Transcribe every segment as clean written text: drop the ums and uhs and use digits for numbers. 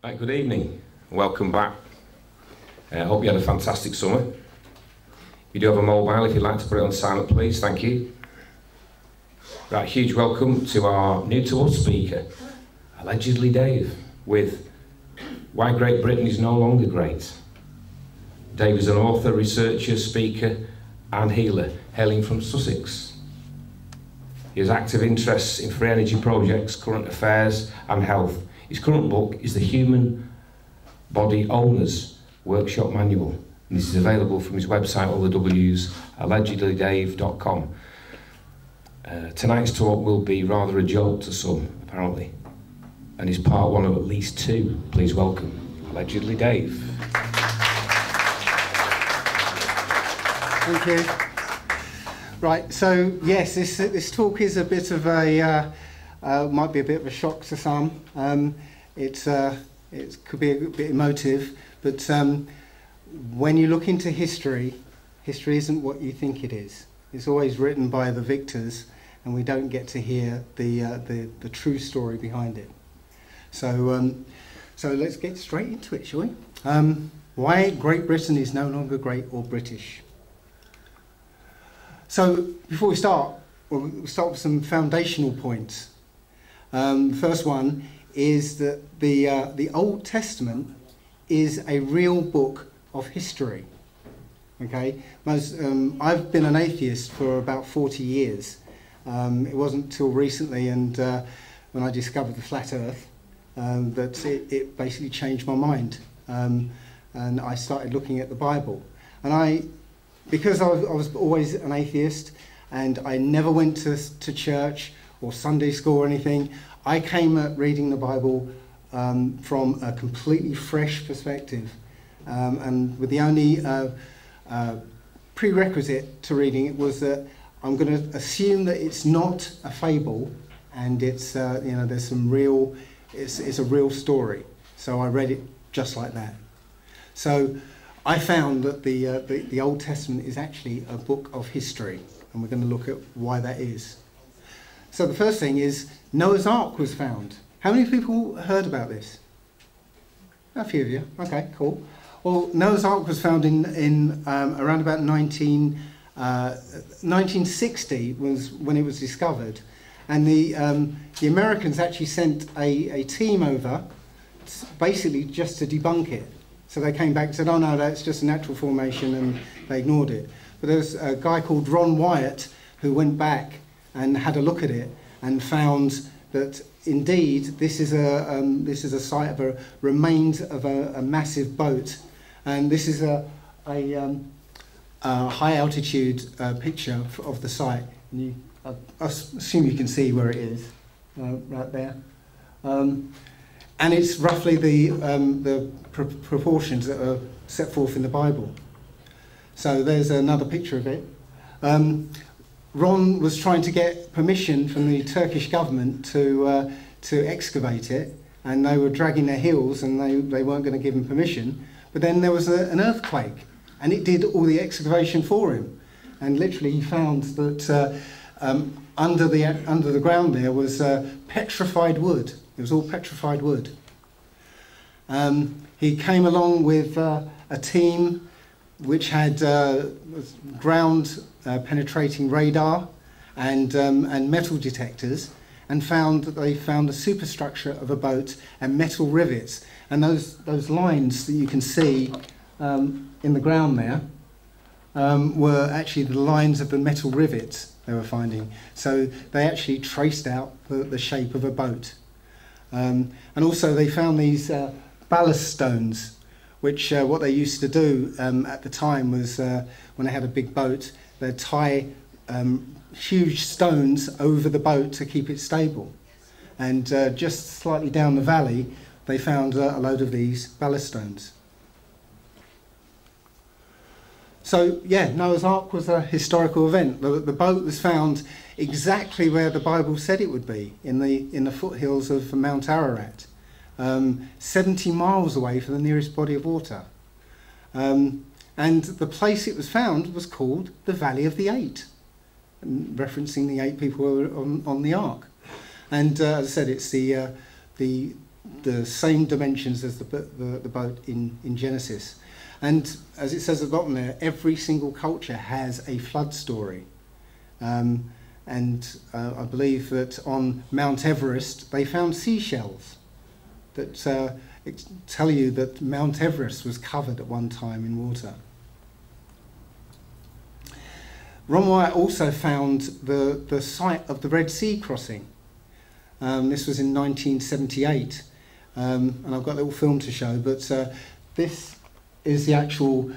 Right, good evening. Welcome back. Hope you had a fantastic summer. If you do have a mobile, if you'd like to put it on silent, please. Thank you. Right, huge welcome to our new to us speaker, Allegedly Dave, with Why Great Britain is No Longer Great. Dave is an author, researcher, speaker, and healer, hailing from Sussex. He has active interests in free energy projects, current affairs, and health. His current book is the Human Body Owners Workshop Manual, and this is available from his website, all the W's, allegedlydave.com. Tonight's talk will be rather a jolt to some, apparently, and is part one of at least two. Please welcome Allegedly Dave. Thank you. Right, so yes, this talk is a bit of a might be a bit of a shock to some. It could be a bit emotive, but when you look into history, history isn't what you think it is. It's always written by the victors, and we don't get to hear the true story behind it. So let's get straight into it, shall we? Why Great Britain is no longer great or British. So before we start, we'll start with some foundational points. The first one is that the Old Testament is a real book of history. Okay, I've been an atheist for about 40 years. It wasn't until recently, and when I discovered the flat Earth, that it basically changed my mind, and I started looking at the Bible. And because I was always an atheist, and I never went to church or Sunday school or anything, I came at reading the Bible from a completely fresh perspective, and with the only prerequisite to reading it was that I'm going to assume that it's not a fable, and it's there's some real, it's a real story. So I read it just like that. So I found that the Old Testament is actually a book of history, and we're going to look at why that is. So the first thing is Noah's Ark was found. How many people heard about this? A few of you. Okay, cool. Well, Noah's Ark was found in around about 1960 was when it was discovered, and the Americans actually sent a team over, basically just to debunk it. So they came back and said, "Oh no, that's just a natural formation," and they ignored it. But there was a guy called Ron Wyatt who went back and had a look at it and found that indeed this is a site of remains of a massive boat, and this is a high altitude picture of the site. And I assume you can see where it is, right there. And it's roughly the proportions that are set forth in the Bible. So there's another picture of it. Ron was trying to get permission from the Turkish government to excavate it, and they were dragging their heels, and they weren't going to give him permission. But then there was an earthquake, and it did all the excavation for him. And literally he found that under the ground there was petrified wood. It was all petrified wood. He came along with a team which had ground penetrating radar and metal detectors, and found that they found the superstructure of a boat and metal rivets. And those lines that you can see in the ground there were actually the lines of the metal rivets they were finding. So they actually traced out the shape of a boat. And also they found these ballast stones, which what they used to do at the time was when they had a big boat, they'd tie huge stones over the boat to keep it stable. And just slightly down the valley, they found a load of these ballast stones. So yeah, Noah's Ark was a historical event. The boat was found exactly where the Bible said it would be, in the foothills of Mount Ararat, 70 miles away from the nearest body of water. And the place it was found was called the Valley of the Eight, referencing the 8 people who were on the ark. And as I said, it's the the same dimensions as the boat in Genesis. And as it says at the bottom there, every single culture has a flood story. I believe that on Mount Everest they found seashells that tell you that Mount Everest was covered at one time in water. Ron Wyatt also found the site of the Red Sea crossing. This was in 1978, and I've got a little film to show, but this is the actual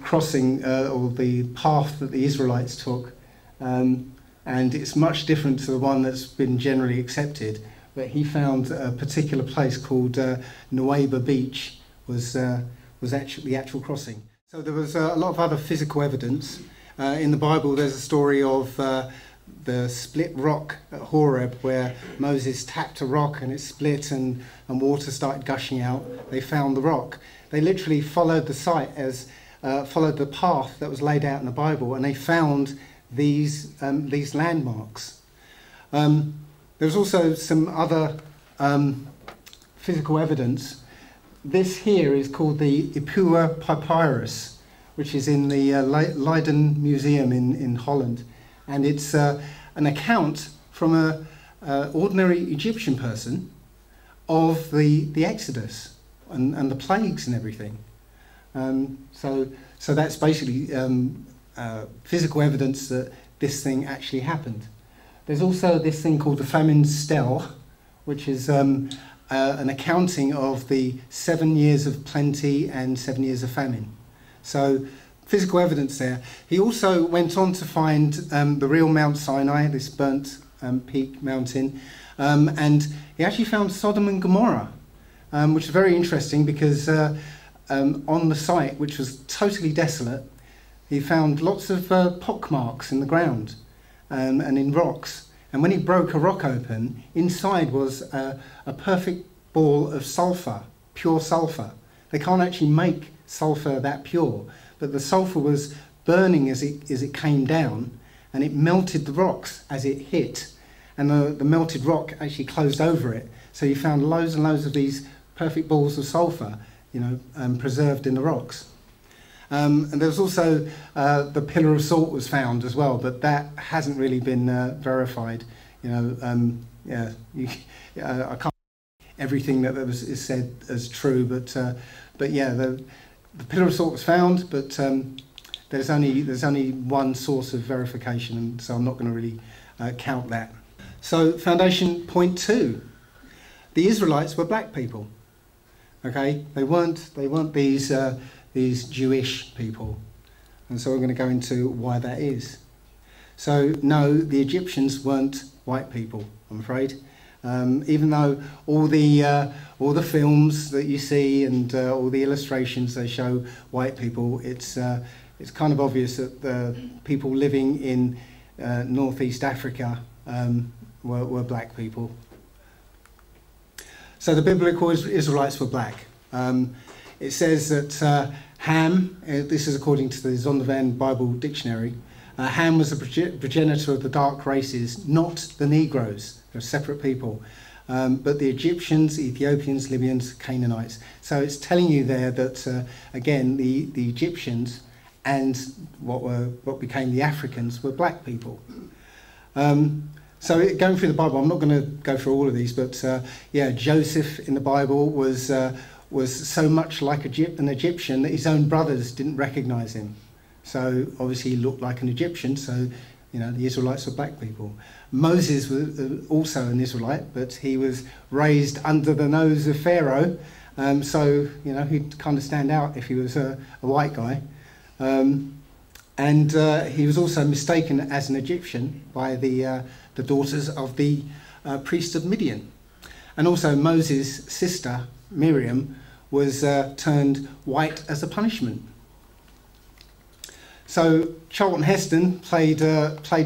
crossing or the path that the Israelites took, and it's much different to the one that's been generally accepted. But he found a particular place called Nuweiba Beach was actually the actual crossing. So there was a lot of other physical evidence. In the Bible, there's a story of the split rock at Horeb, where Moses tapped a rock and it split and water started gushing out. They found the rock. They literally followed the site followed the path that was laid out in the Bible, and they found these landmarks. There's also some other physical evidence. This here is called the Ipuwer Papyrus, which is in the Leiden Museum in Holland. And it's an account from an ordinary Egyptian person of the Exodus and the plagues and everything. So that's basically physical evidence that this thing actually happened. There's also this thing called the famine stele, which is an accounting of the 7 years of plenty and 7 years of famine. So physical evidence there. He also went on to find the real Mount Sinai, this burnt peak mountain, and he actually found Sodom and Gomorrah, which is very interesting because on the site, which was totally desolate, he found lots of pockmarks in the ground and in rocks. And when he broke a rock open, inside was a perfect ball of sulfur, pure sulfur. They can't actually make sulfur that pure, but the sulfur was burning as it came down, and it melted the rocks as it hit, and the melted rock actually closed over it. So you found loads and loads of these perfect balls of sulfur, preserved in the rocks. And there was also the pillar of salt was found as well, but that hasn't really been verified. I can't everything that is said as true, but yeah, the pillar of salt was found, but there's only one source of verification, and so I'm not going to really count that. So foundation point 2, the Israelites were black people. Okay, they weren't these Jewish people, and so we're going to go into why that is. So no, the Egyptians weren't white people, I'm afraid. Even though all the films that you see and all the illustrations they show white people, it's kind of obvious that the people living in northeast Africa were black people. So the biblical Israelites were black. It says that Ham, this is according to the Zondervan Bible Dictionary, Ham was the progenitor of the dark races, not the Negroes. They're separate people. But the Egyptians, Ethiopians, Libyans, Canaanites. So it's telling you there that, again, the Egyptians and what became the Africans were black people. So going through the Bible, I'm not going to go through all of these, but yeah, Joseph in the Bible was so much like an Egyptian that his own brothers didn't recognise him. So obviously he looked like an Egyptian, so the Israelites were black people. Moses was also an Israelite, but he was raised under the nose of Pharaoh, so he'd kind of stand out if he was a white guy. And he was also mistaken as an Egyptian by the daughters of the priest of Midian. And also Moses' sister, Miriam, was turned white as a punishment. So Charlton Heston played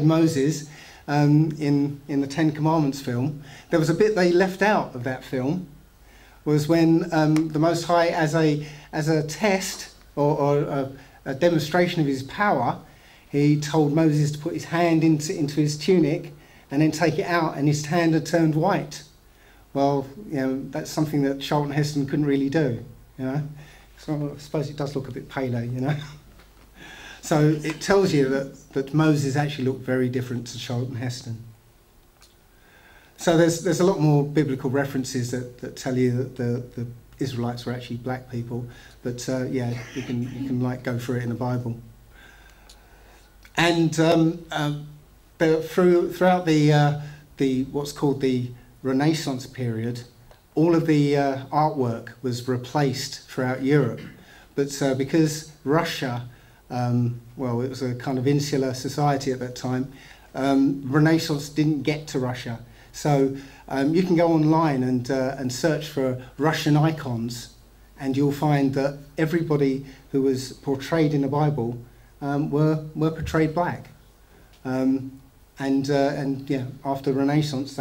Moses in the Ten Commandments film. There was a bit they left out of that film, was when the Most High, as a test or a demonstration of his power, he told Moses to put his hand into his tunic and then take it out, and his hand had turned white, Well, that's something that Charlton Heston couldn't really do, So I suppose it does look a bit paler, So it tells you that Moses actually looked very different to Charlton Heston. So there's a lot more biblical references that tell you that the Israelites were actually black people, but you can like go through it in the Bible. And but throughout the what's called the Renaissance period, all of the artwork was replaced throughout Europe. But because Russia, it was a kind of insular society at that time, Renaissance didn't get to Russia. So you can go online and search for Russian icons, and you'll find that everybody who was portrayed in the Bible were portrayed black. After Renaissance,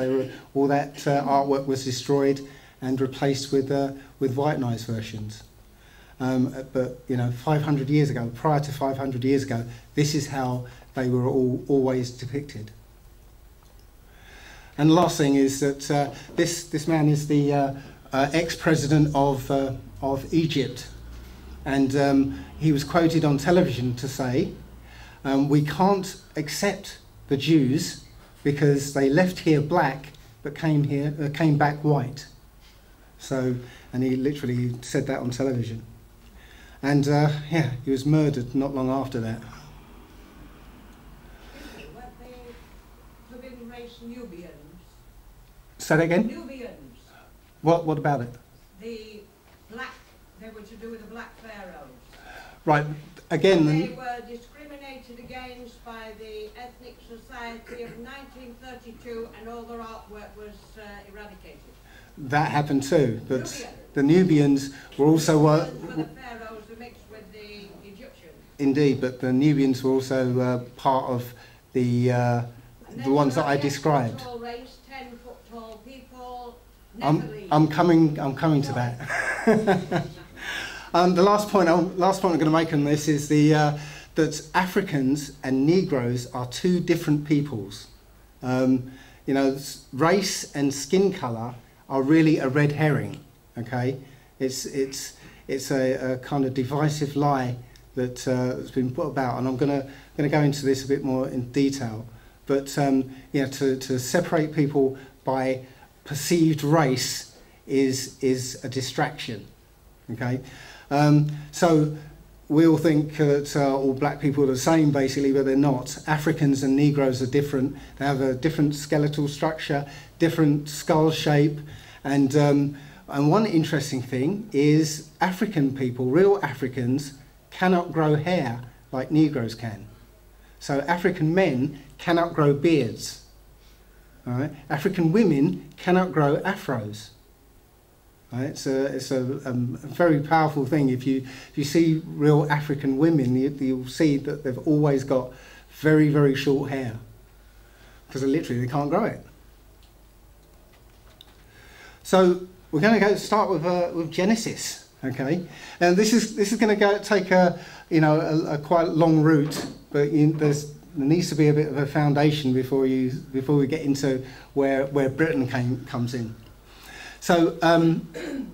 all that artwork was destroyed and replaced with white-niced versions. But 500 years ago, prior to 500 years ago, this is how they were always depicted. And the last thing is that this man is the ex-president of Egypt, and he was quoted on television to say, "We can't accept the Jews because they left here black but came back white." So, and he literally said that on television, and he was murdered not long after that. Nubians. Say that again? Nubians. What about it? The black, they were to do with the black pharaohs. Right, again... They were discriminated against by the Ethnic Society of 1932, and all their artwork was eradicated. That happened too, but Nubians. the Nubians were also... were the pharaohs who mixed with the Egyptians. Indeed, but the Nubians were also part of the ones that I described. Race, 10-foot tall people. I'm coming to that. The last point I'm going to make on this is that Africans and Negroes are two different peoples. Race and skin colour are really a red herring. Okay, it's a kind of divisive lie that's been put about, and I'm going to go into this a bit more in detail. But to separate people by perceived race is a distraction. Okay, so we all think that all black people are the same, basically, but they're not. Africans and Negroes are different. They have a different skeletal structure, different skull shape, and one interesting thing is African people, real Africans, cannot grow hair like Negroes can. So African men cannot grow beards. All right? African women cannot grow afros. All right? It's a very powerful thing. If you see real African women, you'll see that they've always got very, very short hair, because literally they can't grow it. So we're going to start with Genesis. Okay, and this is going to take a quite long route, but there needs to be a bit of a foundation before we get into where Britain comes in. So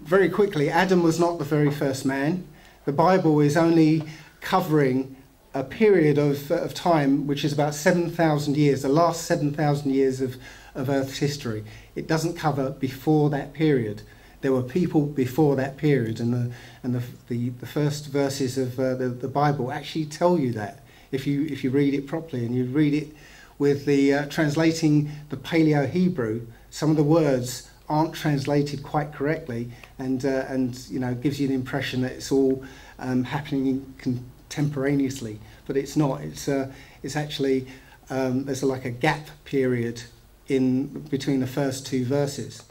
very quickly, Adam was not the very first man. The Bible is only covering a period of time which is about 7,000 years, the last 7,000 years of Earth's history. It doesn't cover before that period. There were people before that period, and the first verses of the Bible actually tell you that if you read it properly, and you read it with the translating the Paleo-Hebrew. Some of the words aren't translated quite correctly, and gives you the impression that it's all happening contemporaneously, but it's not. It's actually there's like a gap period in between the first two verses.